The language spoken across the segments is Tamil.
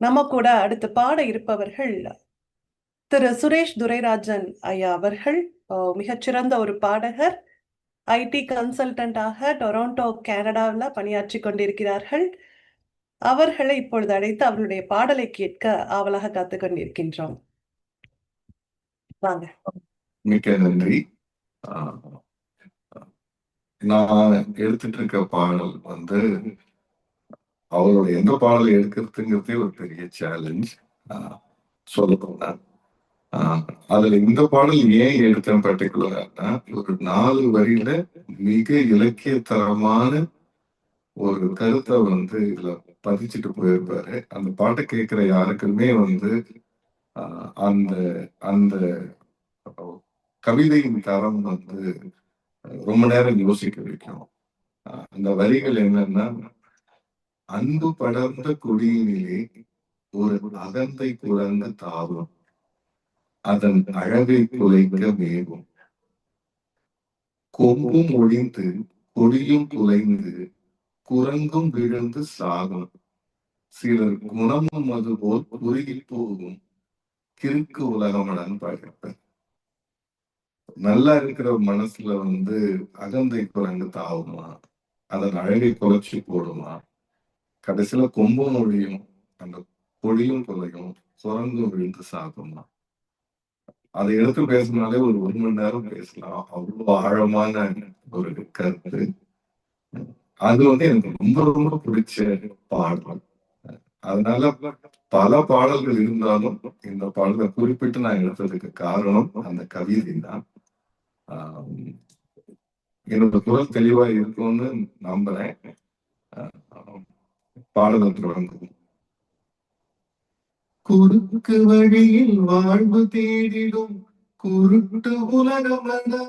நம்ம கூட அடுத்து பாட இருப்பவர்கள் திரு சுரேஷ் துரைராஜன் ஐயா அவர்கள். மிகச்சிறந்த ஒரு பாடகர். ஐடி கன்சல்டன்டாக டொரண்டோ கனடாவில் பணியாற்றி கொண்டிருக்கிறார்கள். அவர்களை இப்பொழுது அழைத்து அவருடைய பாடலை கேட்க ஆவலாக காத்துக் கொண்டிருக்கின்றோம். வாங்க. மிக்க நன்றி. நான் எடுத்துட்டு இருக்க பாடல் அவரோட எந்த பாடலை எடுக்கிறதுங்கிறதே ஒரு பெரிய சேலஞ்ச் சொல்ல போனா. அதுல இந்த பாடல் ஏன் எடுத்தேன் பர்டிகுலரா, ஒரு 4 வரியில மிக இலக்கியத்தரமான ஒரு கருத்தை இதுல பதிச்சுட்டு போயிருப்பாரு. அந்த பாட்டை கேட்கிற யாருக்குமே அந்த அந்த கவிதையின் தரம் ரொம்ப நேரம் யோசிக்க வைக்கும். அந்த வரிகள் என்னன்னா, அன்பு படர்ந்த கொடியினிலே ஒரு அகந்தை குழந்த தாவும், அதன் அழகை குலைக்க மேவும், கொம்பும் ஒழிந்து கொடியும் குலைந்து குரங்கும் விழுந்து சாகும், சிலர் குணமும் அதுபோல் குறுகி போகும் கிறுக்கு உலகமடன் பாடியிருப்பேன். நல்லா இருக்கிற மனசுல அகந்தை குரங்கு தாவுமா, அதன் அழகை குறைச்சி போடுமா, கடைசியில கொம்பும் ஒழியும் அந்த கொடியும் குலையும் குரங்கும் விழுந்து சாகுமா. அதை எடுத்து பேசினாலே ஒரு 1 மணி நேரம் பேசலாம். அவ்வளவு ஆழமான ஒரு கருத்து. அது எனக்கு ரொம்ப ரொம்ப பிடிச்ச பாடல். அதனால பல பாடல்கள் இருந்தாலும் இந்த பாடலை குறிப்பிட்டு நான் எடுத்ததுக்கு காரணம் அந்த கவிதை தான். என்னோட குரல் தெளிவா இருக்கும்னு நம்புறேன். பாடலை தொடங்கும். குறுக்கு வழியில் வாழ்வு தேடிடும் குருட்டு உலகமடா,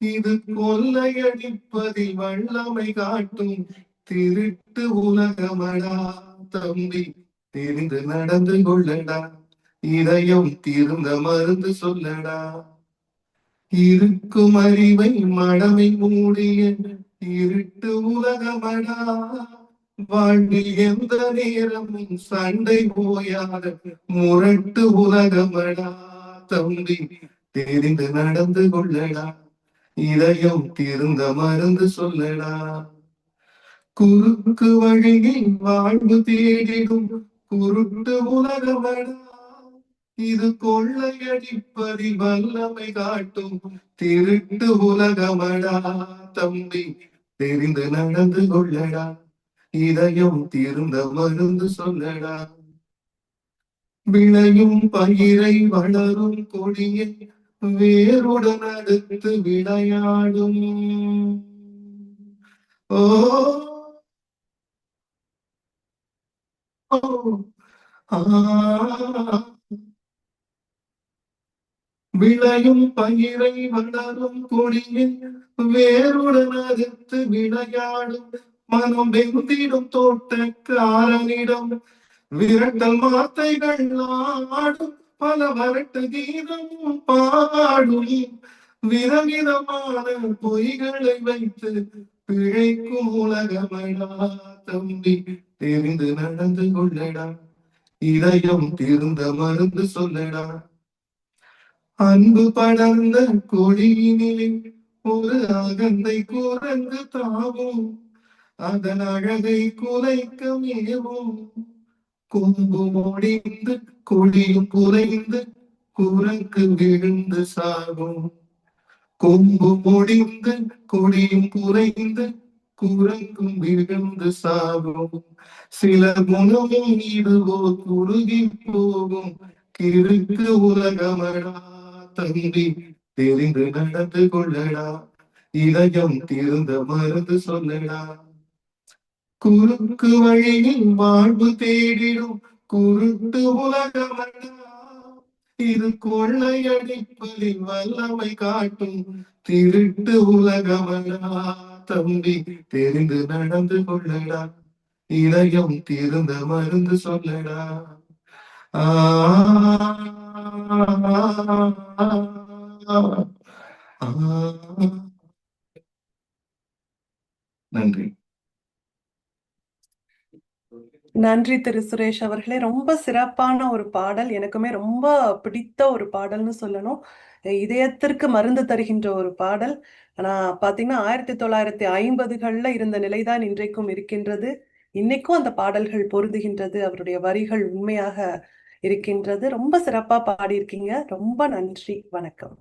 இது கொள்ளையடிப்பதில் வல்லமை காட்டும் திருட்டு உலகமடா. தம்பி தெரிந்து நடந்து கொள்ளடா, இதயம் தீர்ந்த மருந்து சொல்லடா. இருக்கும் அறிவை மடமை மூடிய இருட்டு உலகமடா, வாழ்வில் எந்த நேரமும் சண்டை போயாத முரட்டு உலகமடா. தம்பி தெரிந்து நடந்து கொள்ளடா, இதயம் தீர்ந்த மருந்து சொல்லடா. குறுக்கு வழியில் வாழ்வு தேடிடும் குருட்டு உலகமடா, இது கொள்ளையடிப்பதில் வல்லமை காட்டும் திருட்டு உலகமடா. தம்பி தெரிந்து நடந்து கொள்ளடா, இதயம் தீர்ந்த மருந்து சொல்லடா. விளையும் பயிரை வளரும் கொடியை வேருடன் அடுத்து விளையாடும். ஓ விளையும் பயிரை வளரும் கொடியை வேருடன் அடுத்து விளையாடும். மனம் வெந்திடும் தோட்டக்காரனிடம் விரட்டல் வார்த்தைகள் ஆடும், பல வரட்டு கீதமும் பாடும். விதவிதமான பொய்களை வைத்து பிழைக்கும் உலகமடா. தம்பி தெரிந்து நடந்து கொள்ளடா, இதயம் தீர்ந்த மருந்து சொல்லடா. அன்பு படர்ந்த கொடியினிலே ஒரு அகந்தை குரங்கு தாவும், அதன் அழகை குலைக்க மேவும், கொம்பு முடிந்து கொடியும் குறைந்து குரங்கு விழுந்து சாகும். கொம்பு முடிந்து கொடியும் குறைந்து குரங்கும் விழுந்து சாகும், சில குணமும் இதுவோ குறுகி போகும் கிறுக்கு உலகமடா. தம்பி தெரிந்து நடந்து கொள்ளடா, இதயம் தீர்ந்த மருந்து சொல்லடா. குறுக்கு வழியில் வாழ்வு தேடிடும் குருட்டு உலகமடா, இது கொள்ளையடிப்பதில் வல்லமை காட்டும் திருட்டு உலகமடா. தம்பி தெரிந்து நடந்து கொள்ளடா, இதயம் தீர்ந்த மருந்து சொல்லடா. நன்றி. நன்றி திரு சுரேஷ் அவர்களே. ரொம்ப சிறப்பான ஒரு பாடல். எனக்குமே ரொம்ப பிடித்த ஒரு பாடல்னு சொல்லணும். இதயத்திற்கு மருந்து தருகின்ற ஒரு பாடல். ஆனா பாத்தீங்கன்னா 1950கள்ல இருந்த நிலைதான் இன்றைக்கும் இருக்கின்றது. இன்னைக்கும் அந்த பாடல்கள் பொருந்துகின்றது. அவருடைய வரிகள் உண்மையாக இருக்கின்றது. ரொம்ப சிறப்பா பாடியிருக்கீங்க. ரொம்ப நன்றி. வணக்கம்.